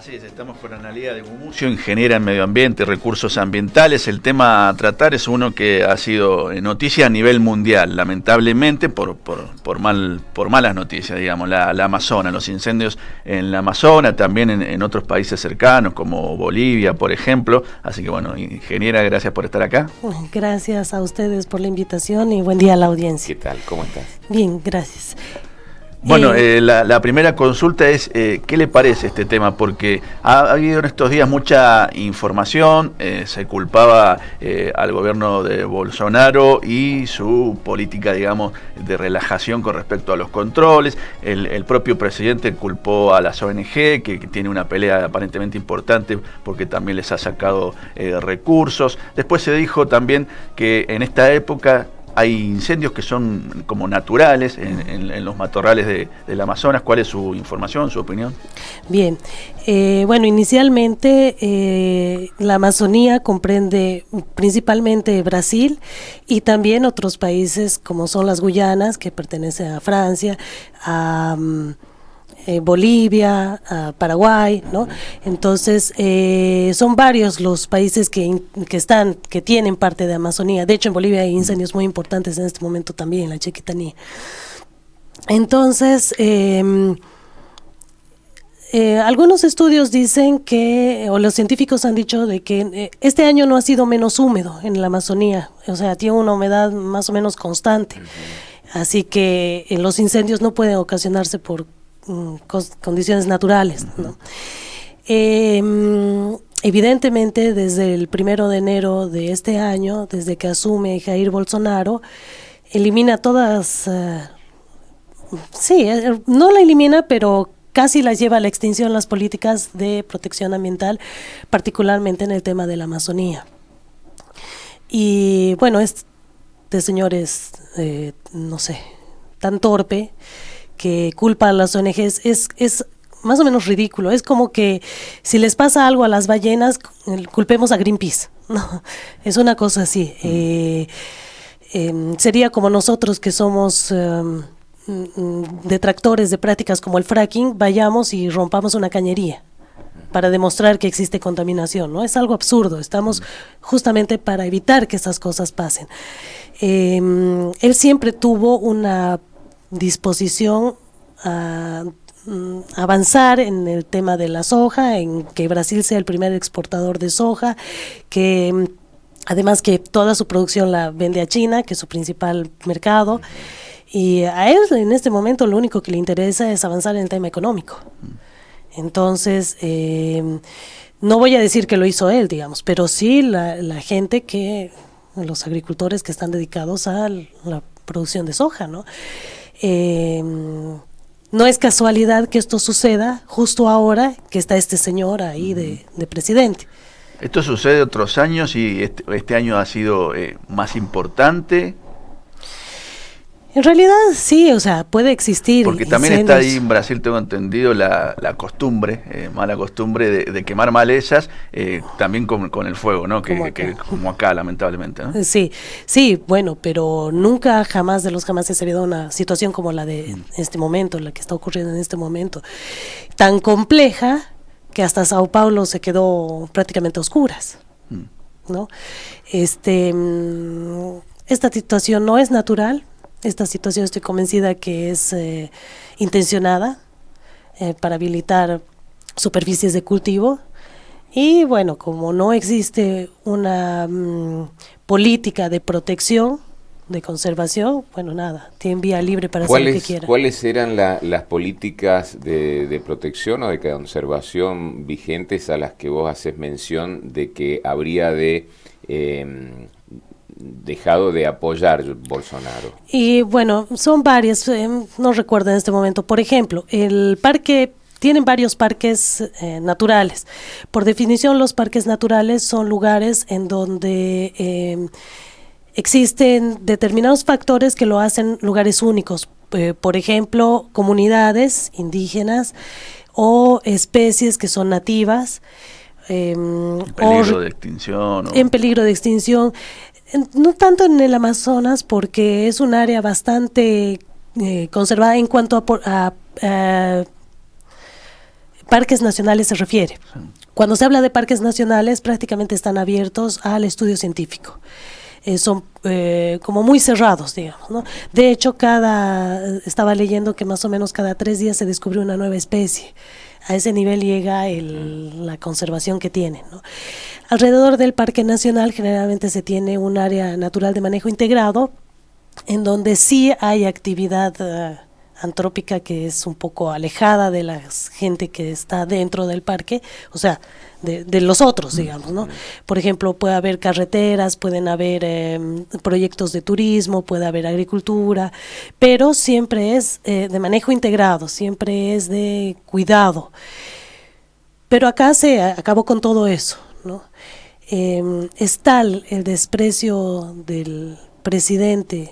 Así es, estamos con Analía de Gumucio, ingeniera en medio ambiente y recursos ambientales. El tema a tratar es uno que ha sido noticia a nivel mundial, lamentablemente por malas noticias, digamos, la Amazonas, los incendios en la Amazonas, también en otros países cercanos como Bolivia, por ejemplo. Así que bueno, ingeniera, gracias por estar acá. Gracias a ustedes por la invitación y buen día a la audiencia. ¿Qué tal? ¿Cómo estás? Bien, gracias. Bueno, la primera consulta es, ¿qué le parece este tema? Porque ha habido en estos días mucha información, se culpaba al gobierno de Bolsonaro y su política, digamos, de relajación con respecto a los controles. El propio presidente culpó a las ONG, que tiene una pelea aparentemente importante porque también les ha sacado recursos. Después se dijo también que en esta época hay incendios que son como naturales en los matorrales del Amazonas. ¿Cuál es su información, su opinión? Bien, bueno, inicialmente la Amazonía comprende principalmente Brasil y también otros países como son las Guyanas, que pertenecen a Francia, a Bolivia, a Paraguay, ¿no? Entonces son varios los países que tienen parte de Amazonía. De hecho, en Bolivia hay incendios muy importantes en este momento también, en la Chiquitanía. Entonces, algunos estudios dicen que, o los científicos han dicho de que este año no ha sido menos húmedo en la Amazonía, o sea, tiene una humedad más o menos constante. Así que los incendios no pueden ocasionarse por condiciones naturales, ¿no? Evidentemente, desde el 1 de enero de este año, desde que asume Jair Bolsonaro, elimina todas, no la elimina, pero casi las lleva a la extinción las políticas de protección ambiental, particularmente en el tema de la Amazonía. Y bueno, este señor es, no sé, tan torpe que culpa a las ONGs, es más o menos ridículo. Es como que si les pasa algo a las ballenas, culpemos a Greenpeace. No, es una cosa así. Sería como nosotros que somos detractores de prácticas como el fracking, vayamos y rompamos una cañería para demostrar que existe contaminación, ¿no? Es algo absurdo. Estamos justamente para evitar que esas cosas pasen. Él siempre tuvo una disposición a avanzar en el tema de la soja, en que Brasil sea el primer exportador de soja, que además que toda su producción la vende a China, que es su principal mercado, y a él en este momento lo único que le interesa es avanzar en el tema económico. Entonces, no voy a decir que lo hizo él, digamos, pero sí la gente los agricultores que están dedicados a la producción de soja, ¿no? No es casualidad que esto suceda justo ahora que está este señor ahí de presidente. Esto sucede otros años y este año ha sido más importante. En realidad sí, o sea, puede existir. Porque también está ahí en Brasil, tengo entendido, la costumbre, mala costumbre de quemar malezas, también con el fuego, ¿no? Como acá, lamentablemente, ¿no? Sí, bueno, pero jamás de los jamás se ha habido una situación como la de este momento, la que está ocurriendo en este momento, tan compleja que hasta Sao Paulo se quedó prácticamente a oscuras, ¿no? Esta situación no es natural. Esta situación estoy convencida que es intencionada para habilitar superficies de cultivo y bueno, como no existe una política de protección, de conservación, bueno, nada, tienen vía libre para hacer lo que quieran. ¿Cuáles eran las políticas de protección o de conservación vigentes a las que vos haces mención de que habría de dejado de apoyar Bolsonaro? Y bueno, son varias, no recuerdo en este momento. Por ejemplo, tienen varios parques naturales. Por definición, los parques naturales son lugares en donde existen determinados factores que lo hacen lugares únicos. Por ejemplo, comunidades indígenas o especies que son nativas. En peligro de extinción. En peligro de extinción. No tanto en el Amazonas, porque es un área bastante conservada en cuanto a parques nacionales se refiere. Sí. Cuando se habla de parques nacionales, prácticamente están abiertos al estudio científico. Son como muy cerrados, digamos, ¿no? De hecho, estaba leyendo que más o menos cada 3 días se descubre una nueva especie. A ese nivel llega la conservación que tienen, ¿no? Alrededor del Parque Nacional generalmente se tiene un área natural de manejo integrado, en donde sí hay actividad antrópica que es un poco alejada de la gente que está dentro del parque, o sea, de los otros, digamos, ¿no? Por ejemplo, puede haber carreteras, pueden haber proyectos de turismo, puede haber agricultura, pero siempre es de manejo integrado, siempre es de cuidado. Pero acá se acabó con todo eso, ¿no? Es tal el desprecio del presidente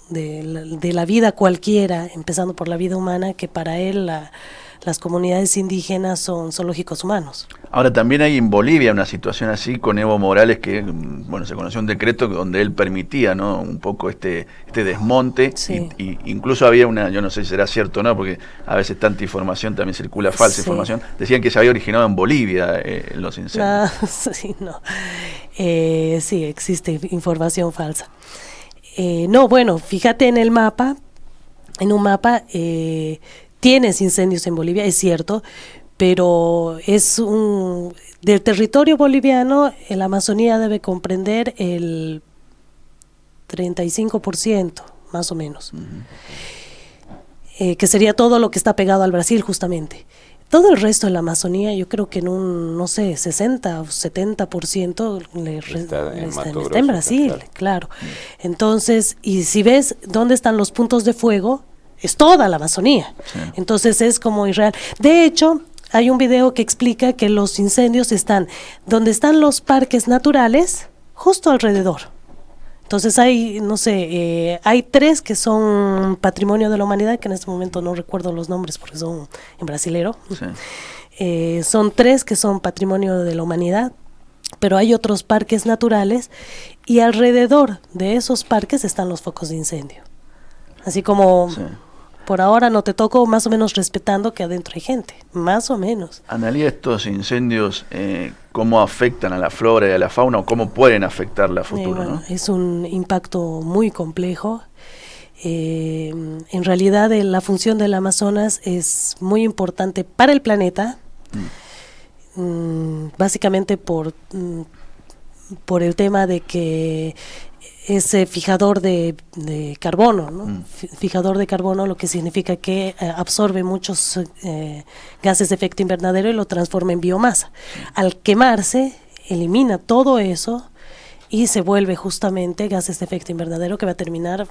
de la vida cualquiera, empezando por la vida humana, que para él las comunidades indígenas son zoológicos humanos. Ahora también hay en Bolivia una situación así con Evo Morales que, bueno, se conoció un decreto donde él permitía, ¿no?, un poco este desmonte, sí. y incluso había yo no sé si será cierto o no, porque a veces tanta información también circula falsa, sí. Información, decían que se había originado en Bolivia los incendios. No, sí, no. Sí, existe información falsa. No, bueno, fíjate en el mapa, tienes incendios en Bolivia, es cierto, pero del territorio boliviano, la Amazonía debe comprender el 35%, más o menos, que sería todo lo que está pegado al Brasil, justamente. Todo el resto de la Amazonía, yo creo que en un, no sé, 60 o 70% está en Brasil, claro. Entonces, y si ves dónde están los puntos de fuego, es toda la Amazonía. Sí. Entonces es como irreal. De hecho, hay un video que explica que los incendios están donde están los parques naturales, justo alrededor. Entonces hay, no sé, hay 3 que son patrimonio de la humanidad, que en este momento no recuerdo los nombres porque son en brasilero. Sí. Son 3 que son patrimonio de la humanidad, pero hay otros parques naturales y alrededor de esos parques están los focos de incendio. Así como... Sí. Por ahora no te toco, más o menos respetando que adentro hay gente, más o menos. Analía estos incendios, cómo afectan a la flora y a la fauna o cómo pueden afectarla a futuro, bueno, ¿no? Es un impacto muy complejo. En realidad la función del Amazonas es muy importante para el planeta, básicamente por el tema de que es fijador de carbono, ¿no? Fijador de carbono, lo que significa que absorbe muchos gases de efecto invernadero y lo transforma en biomasa. Al quemarse, elimina todo eso y se vuelve justamente gases de efecto invernadero que va a terminar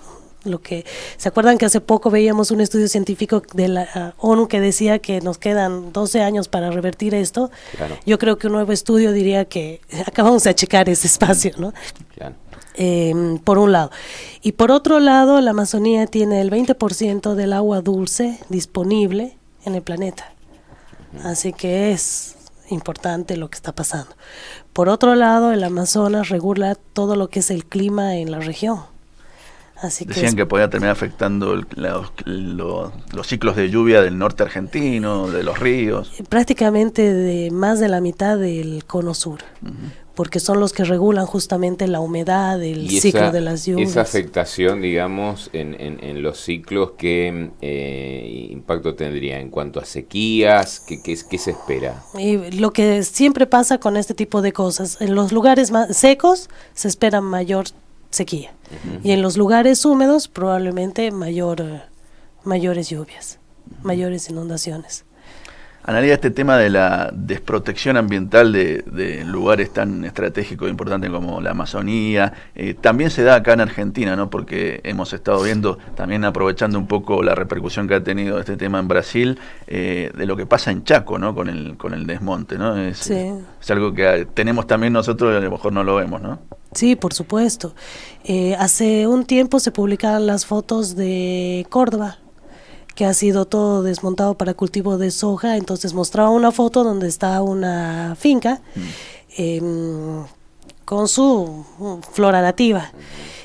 ¿se acuerdan que hace poco veíamos un estudio científico de la ONU que decía que nos quedan 12 años para revertir esto? Claro. Yo creo que un nuevo estudio diría que acabamos de achicar ese espacio, ¿no? Claro. Por un lado. Y por otro lado, la Amazonía tiene el 20% del agua dulce disponible en el planeta. Así que es importante lo que está pasando. Por otro lado, el Amazonas regula todo lo que es el clima en la región. Así Decían que podía terminar afectando los ciclos de lluvia del norte argentino, de los ríos. Prácticamente de más de la mitad del cono sur, porque son los que regulan justamente la humedad, el ciclo de las lluvias. Esa afectación, digamos, en los ciclos, ¿qué impacto tendría en cuanto a sequías? ¿Qué se espera? Y lo que siempre pasa con este tipo de cosas, en los lugares más secos se espera mayor sequía, y en los lugares húmedos probablemente mayores lluvias, mayores inundaciones. Analía, este tema de la desprotección ambiental de lugares tan estratégicos e importantes como la Amazonía, también se da acá en Argentina, ¿no? Porque hemos estado viendo, también aprovechando un poco la repercusión que ha tenido este tema en Brasil, de lo que pasa en Chaco, ¿no? Con el desmonte, ¿no? Es algo que tenemos también nosotros y a lo mejor no lo vemos, ¿no? Sí, por supuesto. Hace un tiempo se publicaron las fotos de Córdoba, que ha sido todo desmontado para cultivo de soja. Entonces mostraba una foto donde está una finca con su flora nativa,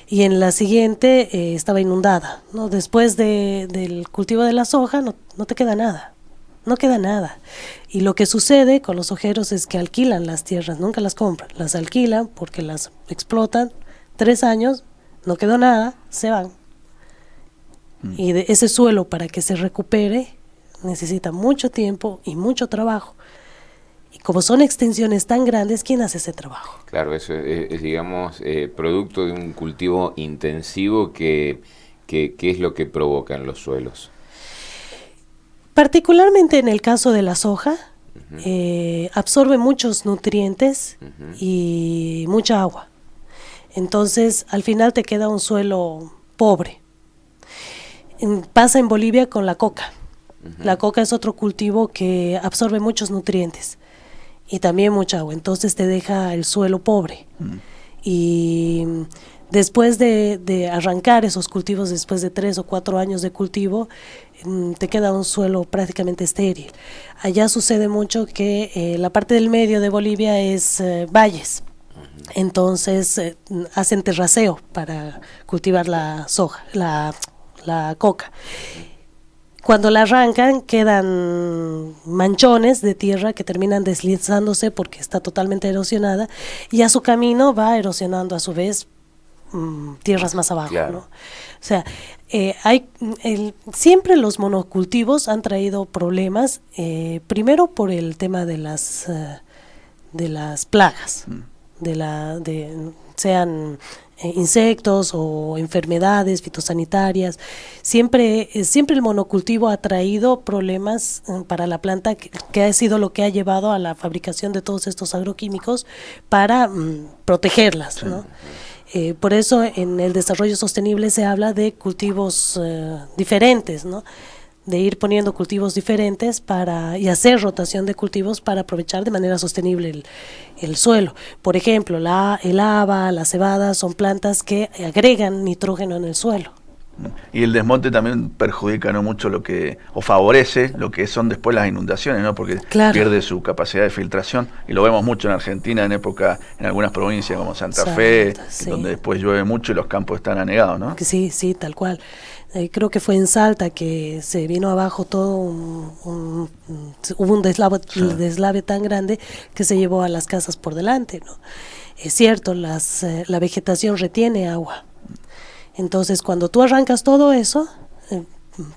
y en la siguiente estaba inundada, ¿no? Después del cultivo de la soja no te queda nada, no queda nada. Y lo que sucede con los ojeros es que alquilan las tierras, nunca las compran, las alquilan porque las explotan, 3 años, no quedó nada, se van. Y de ese suelo, para que se recupere, necesita mucho tiempo y mucho trabajo. Y como son extensiones tan grandes, ¿quién hace ese trabajo? Claro, eso es, digamos, producto de un cultivo intensivo que es lo que provoca en los suelos. Particularmente en el caso de la soja, absorbe muchos nutrientes y mucha agua. Entonces, al final te queda un suelo pobre. Pasa en Bolivia con la coca. La coca es otro cultivo que absorbe muchos nutrientes y también mucha agua. Entonces te deja el suelo pobre. Y después de arrancar esos cultivos, después de 3 o 4 años de cultivo, te queda un suelo prácticamente estéril. Allá sucede mucho que la parte del medio de Bolivia es valles. Entonces hacen terraceo para cultivar la soja, la coca. Cuando la arrancan quedan manchones de tierra que terminan deslizándose porque está totalmente erosionada, y a su camino va erosionando a su vez tierras más abajo, claro. ¿no? O sea, siempre los monocultivos han traído problemas, primero por el tema de las plagas, sean insectos o enfermedades fitosanitarias. Siempre el monocultivo ha traído problemas para la planta, que ha sido lo que ha llevado a la fabricación de todos estos agroquímicos para protegerlas, ¿no? Por eso en el desarrollo sostenible se habla de cultivos diferentes, ¿no? De ir poniendo cultivos diferentes y hacer rotación de cultivos para aprovechar de manera sostenible el suelo. Por ejemplo, el haba, la cebada son plantas que agregan nitrógeno en el suelo. Y el desmonte también perjudica, ¿no?, mucho o favorece lo que son después las inundaciones, ¿no? Porque claro, pierde su capacidad de filtración, y lo vemos mucho en Argentina en algunas provincias como Santa Fe, sí, donde después llueve mucho y los campos están anegados, ¿no? Sí, tal cual. Creo que fue en Salta que se vino abajo todo, hubo un deslave tan grande que se llevó a las casas por delante, ¿no? Es cierto, la vegetación retiene agua. Entonces, cuando tú arrancas todo eso,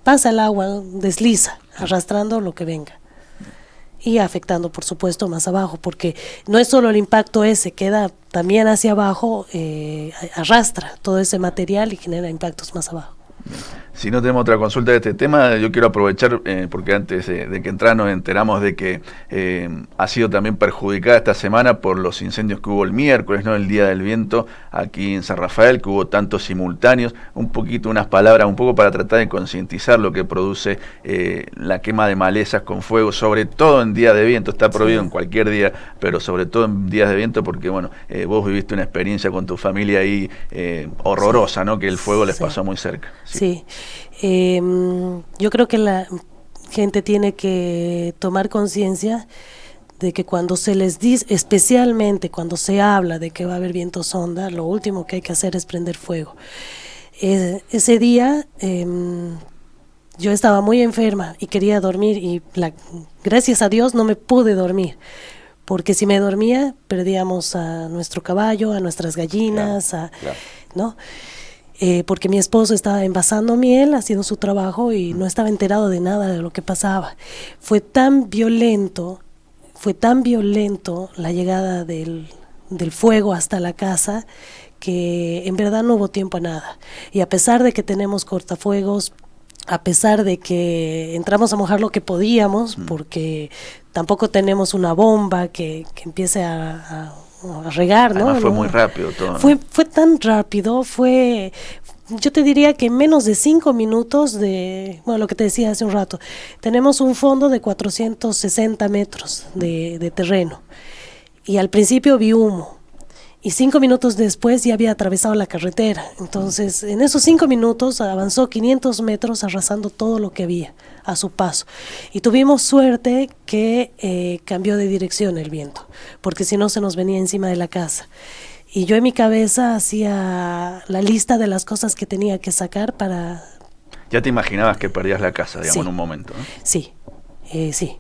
pasa el agua, desliza, arrastrando lo que venga. Y afectando, por supuesto, más abajo, porque no es solo el impacto ese, queda también hacia abajo, arrastra todo ese material y genera impactos más abajo. Si no tenemos otra consulta de este tema, yo quiero aprovechar, porque antes de que entrar nos enteramos de que ha sido también perjudicada esta semana por los incendios que hubo el miércoles, ¿no?, el Día del Viento, aquí en San Rafael, que hubo tantos simultáneos. Unas palabras, un poco para tratar de concientizar lo que produce la quema de malezas con fuego, sobre todo en día de viento. Está prohibido en cualquier día, pero sobre todo en días de viento, porque bueno, vos viviste una experiencia con tu familia ahí horrorosa, ¿no?, que el fuego les pasó muy cerca. Sí. Yo creo que la gente tiene que tomar conciencia de que cuando se les dice, especialmente cuando se habla de que va a haber viento sonda, lo último que hay que hacer es prender fuego. Ese día yo estaba muy enferma y quería dormir, y gracias a Dios no me pude dormir, porque si me dormía perdíamos a nuestro caballo, a nuestras gallinas, ¿no? Porque mi esposo estaba envasando miel, haciendo su trabajo, y no estaba enterado de nada de lo que pasaba. Fue tan violento la llegada del fuego hasta la casa, que en verdad no hubo tiempo a nada. Y a pesar de que tenemos cortafuegos, a pesar de que entramos a mojar lo que podíamos, porque tampoco tenemos una bomba que empiece a regar, ¿no? Además fue muy rápido todo, ¿no? Fue tan rápido, yo te diría que en menos de 5 minutos lo que te decía hace un rato, tenemos un fondo de 460 metros de terreno, y al principio vi humo, y 5 minutos después ya había atravesado la carretera. Entonces, en esos 5 minutos avanzó 500 metros arrasando todo lo que había a su paso. Y tuvimos suerte que cambió de dirección el viento, porque si no se nos venía encima de la casa. Y yo en mi cabeza hacía la lista de las cosas que tenía que sacar para... Ya te imaginabas que perdías la casa, digamos, Sí. en un momento, ¿no? Sí. Sí,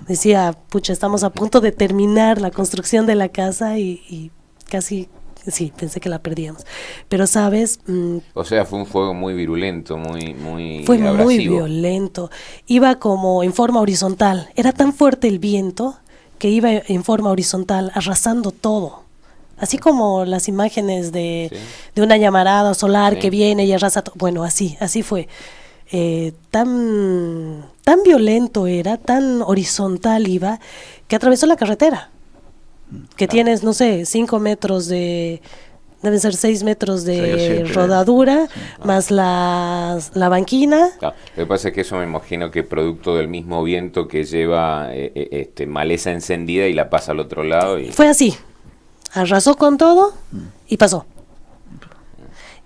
decía, pucha, estamos a punto de terminar la construcción de la casa y casi, sí, pensé que la perdíamos. Pero, ¿sabes? O sea, fue un fuego muy virulento, muy fue abrasivo. muy violento. Iba como en forma horizontal. Era tan fuerte el viento que iba en forma horizontal, arrasando todo. Así como las imágenes de una llamarada solar que viene y arrasa todo. Bueno, así fue. Tan violento era, tan horizontal iba, que atravesó la carretera. Que tienes, no sé, 5 metros de... Deben ser 6 metros de rodadura, más la banquina. Claro, lo que pasa es que eso me imagino que es producto del mismo viento que lleva maleza encendida y la pasa al otro lado. Fue así. Arrasó con todo y pasó.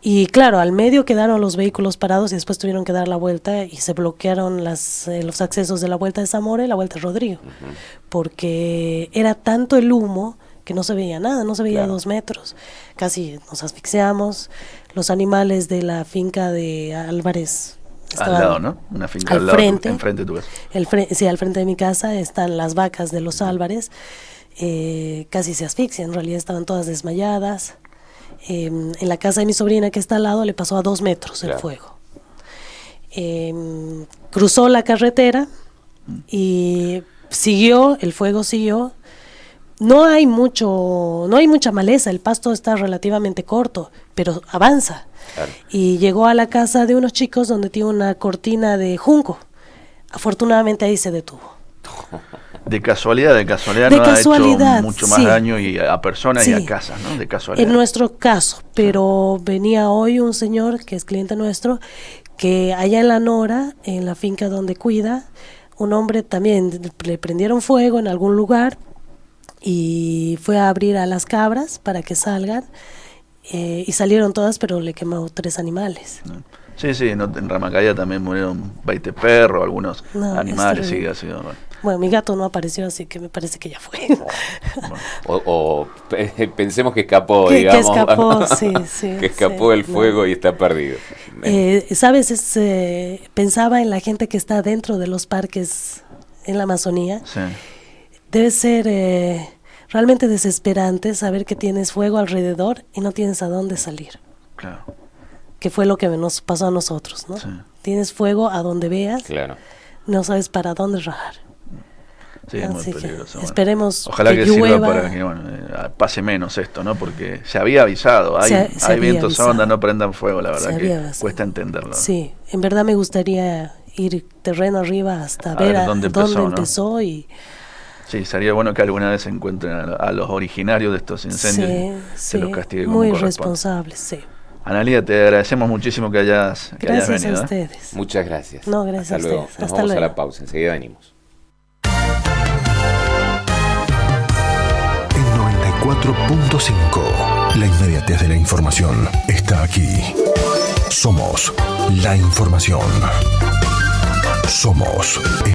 Y claro, al medio quedaron los vehículos parados y después tuvieron que dar la vuelta y se bloquearon los accesos de la Vuelta de Zamora y la Vuelta de Rodrigo. Porque era tanto el humo que no se veía nada, no se veía 2 metros. Casi nos asfixiamos. Los animales de la finca de Álvarez al lado, ¿no? Una finca al frente, enfrente de tu casa. Sí, al frente de mi casa están las vacas de los Álvarez. Casi se asfixian, en realidad estaban todas desmayadas. En la casa de mi sobrina que está al lado le pasó a 2 metros el fuego. Cruzó la carretera y el fuego siguió. No hay mucha maleza, el pasto está relativamente corto, pero avanza. Claro. Y llegó a la casa de unos chicos donde tiene una cortina de junco. Afortunadamente ahí se detuvo. De casualidad no ha hecho mucho más daño y a personas y a casas, ¿no? De casualidad. En nuestro caso, pero venía hoy un señor que es cliente nuestro, que allá en La Nora, en la finca donde cuida, un hombre también le prendieron fuego en algún lugar y fue a abrir a las cabras para que salgan y salieron todas, pero le quemó 3 animales. Sí, en Ramacaya también murieron 20 perros, algunos animales, sí, ha sido... Bueno, mi gato no apareció, así que me parece que ya fue. O pensemos que escapó, digamos. Que escapó, sí. Que escapó del fuego y está perdido. ¿Sabes? Pensaba en la gente que está dentro de los parques en la Amazonía. Sí. Debe ser realmente desesperante saber que tienes fuego alrededor y no tienes a dónde salir. Claro. Que fue lo que nos pasó a nosotros, ¿no? Sí. Tienes fuego a donde veas, claro. No sabes para dónde rajar. Sí, es muy peligroso. Esperemos ojalá que llueva. Sirva para que pase menos esto, ¿no? Porque se había avisado, hay vientos onda, no prendan fuego, la verdad que cuesta entenderlo. Sí, en verdad me gustaría ir terreno arriba hasta ver dónde empezó, ¿no? Y sí, sería bueno que alguna vez se encuentren a los originarios de estos incendios y se los castiguen como muy corresponde. Responsables, sí. Analía, te agradecemos muchísimo que hayas venido. Gracias a ustedes. Muchas gracias. No, gracias hasta luego. Nos vamos a la pausa, enseguida venimos. En 94.5, la inmediatez de la información está aquí. Somos la información. Somos